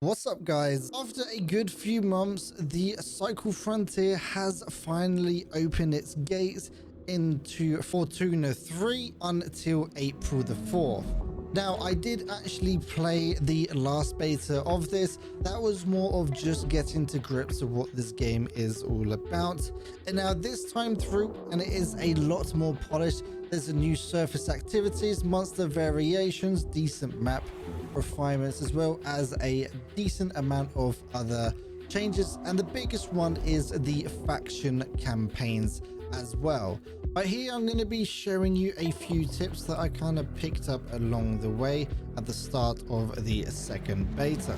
What's up, guys? After a good few months, the Cycle Frontier has finally opened its gates into Fortuna 3 until April the 4th. Now, I did actually play the last beta of this. That was more of just getting to grips of what this game is all about. And now this time through, and it is a lot more polished. There's a new surface activities, monster variations, decent map refinements, as well as a decent amount of other changes. And the biggest one is the faction campaigns as well. But here I'm going to be showing you a few tips that I kind of picked up along the way at the start of the second beta.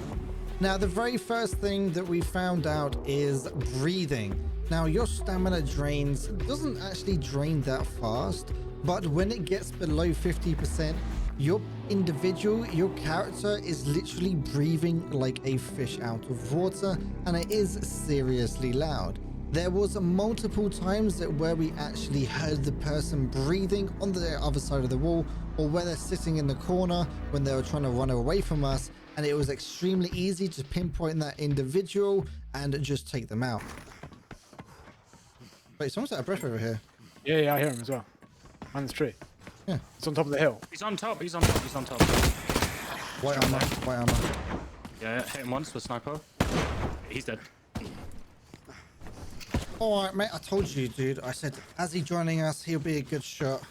Now, the very first thing that we found out is breathing. Now, your stamina doesn't actually drain that fast, but when it gets below 50%, your character is literally breathing like a fish out of water, and it is seriously loud. There was multiple times where we actually heard the person breathing on the other side of the wall, or where they're sitting in the corner when they were trying to run away from us, and it was extremely easy to pinpoint that individual and just take them out. Wait, someone's out of breath over here. Yeah, I hear him as well. On the tree. Yeah. It's on top of the hill. He's on top. White armor. Yeah, hit him once with sniper. He's dead. All right, mate, I told you, dude. I said, as he joining us, he'll be a good shot.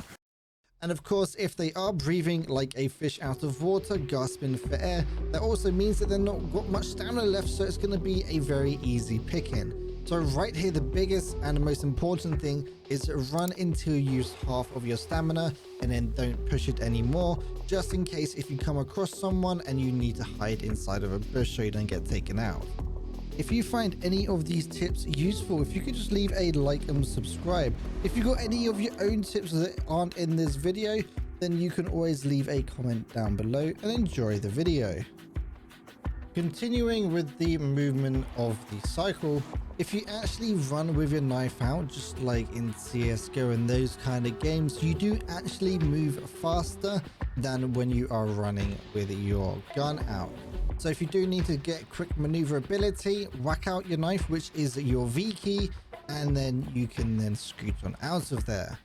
And of course, if they are breathing like a fish out of water, gasping for air, that also means that they're not got much stamina left, so it's going to be a very easy pick-in. So right here, the biggest and the most important thing is run until you use half of your stamina, and then don't push it anymore, just in case if you come across someone and you need to hide inside of a bush so you don't get taken out. If you find any of these tips useful, if you could just leave a like and subscribe. If you got any of your own tips that aren't in this video, then you can always leave a comment down below and enjoy the video. Continuing with the movement of the cycle, if you actually run with your knife out, just like in CSGO and those kind of games, you do actually move faster than when you are running with your gun out. So if you do need to get quick maneuverability, whack out your knife, which is your V key, and then you can then scoot on out of there.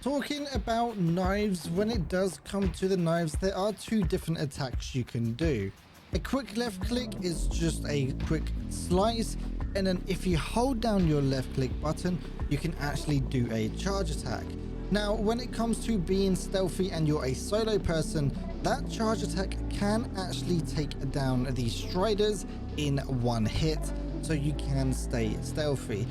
Talking about knives, when it does come to the knives, there are two different attacks you can do. A quick left click is just a quick slice, and then if you hold down your left click button, you can actually do a charge attack. Now, when it comes to being stealthy and you're a solo person, that charge attack can actually take down the striders in one hit, so you can stay stealthy.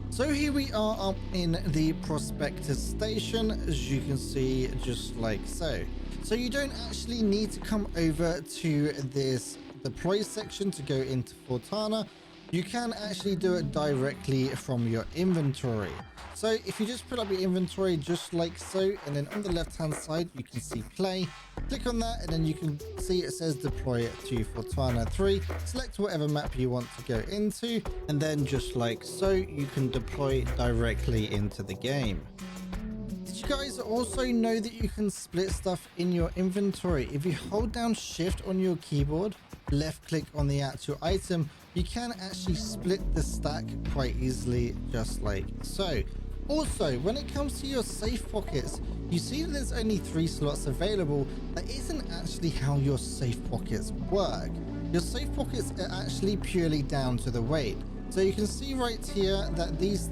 So here we are up in the Prospectus station, as you can see, just like so. So you don't actually need to come over to this deploy section to go into Fortuna. You can actually do it directly from your inventory. So if you just put up your inventory just like so, and then on the left hand side you can see play, click on that, and then you can see it says deploy to Fortuna 3. Select whatever map you want to go into, and then just like so you can deploy directly into the game. Did you guys also know that you can split stuff in your inventory? If you hold down shift on your keyboard, left click on the actual item, you can actually split the stack quite easily, just like so. Also, when it comes to your safe pockets, you see that there's only 3 slots available. That isn't actually how your safe pockets work. Your safe pockets are actually purely down to the weight. So you can see right here that these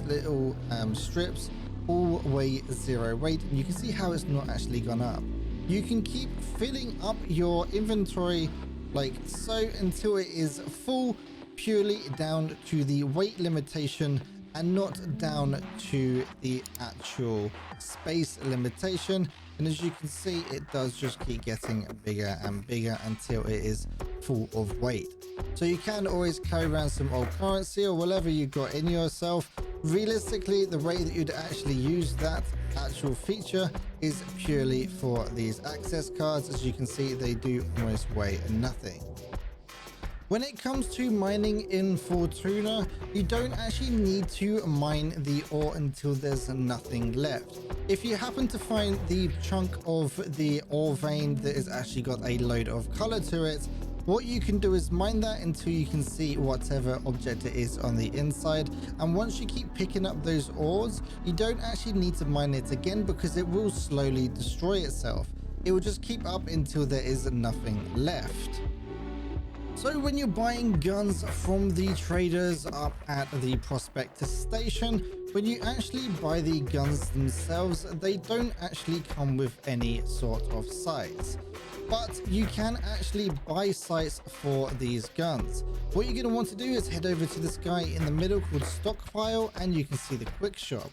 little strips all weigh 0 weight, and you can see how it's not actually gone up. You can keep filling up your inventory like so until it is full, purely down to the weight limitation and not down to the actual space limitation. And as you can see, it does just keep getting bigger and bigger until it is full of weight. So you can always carry around some old currency or whatever you got in yourself. Realistically, the way that you'd actually use that actual feature is purely for these access cards. As you can see, they do almost weigh nothing. When it comes to mining in Fortuna, you don't actually need to mine the ore until there's nothing left. If you happen to find the chunk of the ore vein that has actually got a load of color to it, what you can do is mine that until you can see whatever object it is on the inside. And once you keep picking up those ores, you don't actually need to mine it again because it will slowly destroy itself. It will just keep up until there is nothing left. So when you're buying guns from the traders up at the prospector station, when you actually buy the guns themselves, they don't actually come with any sort of sights. But you can actually buy sights for these guns. What you're going to want to do is head over to this guy in the middle called Stockpile, and you can see the quick shop.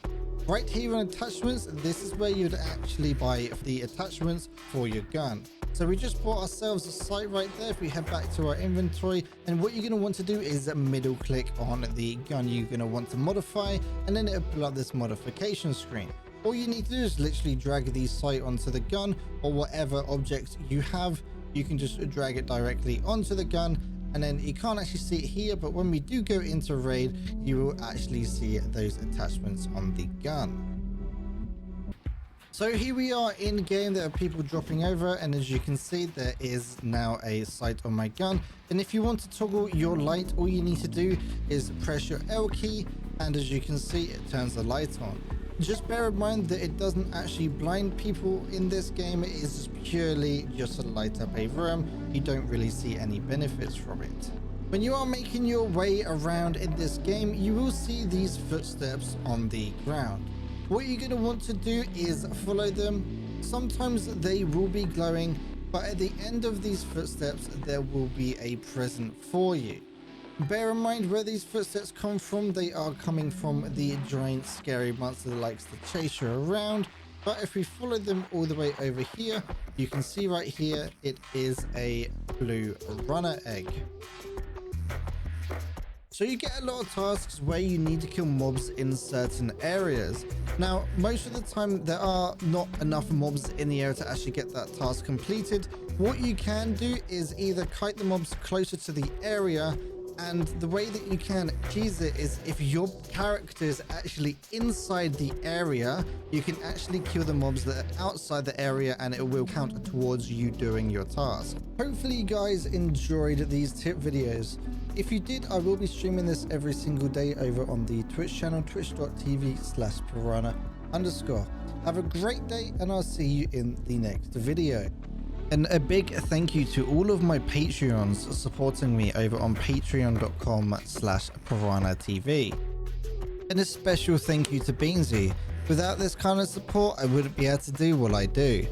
Right here on attachments, this is where you'd actually buy the attachments for your gun. So we just bought ourselves a sight right there. If we head back to our inventory, and what you're going to want to do is middle click on the gun you're going to want to modify, and then it'll pull up this modification screen. All you need to do is literally drag the sight onto the gun, or whatever object you have. You can just drag it directly onto the gun, and then you can't actually see it here, but when we do go into raid, you will actually see those attachments on the gun. So here we are in game. There are people dropping over, and as you can see, there is now a sight on my gun. And if you want to toggle your light, all you need to do is press your L key, and as you can see, it turns the light on. Just bear in mind that it doesn't actually blind people in this game. It is purely just to light up a room. You don't really see any benefits from it. When you are making your way around in this game, you will see these footsteps on the ground. What you're going to want to do is follow them. Sometimes they will be glowing, but at the end of these footsteps, there will be a present for you. Bear in mind where these footsteps come from. They are coming from the giant scary monster that likes to chase you around. But if we follow them all the way over here, you can see right here, it is a blue runner egg. So you get a lot of tasks where you need to kill mobs in certain areas. Now, most of the time there are not enough mobs in the area to actually get that task completed. What you can do is either kite the mobs closer to the area, and the way that you can cheese it is if your character is actually inside the area, you can actually kill the mobs that are outside the area, and it will count towards you doing your task. Hopefully you guys enjoyed these tip videos. If you did, I will be streaming this every single day over on the Twitch channel, twitch.tv/piranha_. Have a great day, and I'll see you in the next video. And a big thank you to all of my Patreons supporting me over on patreon.com/piranhatv. And a special thank you to Beansy. Without this kind of support, I wouldn't be able to do what I do.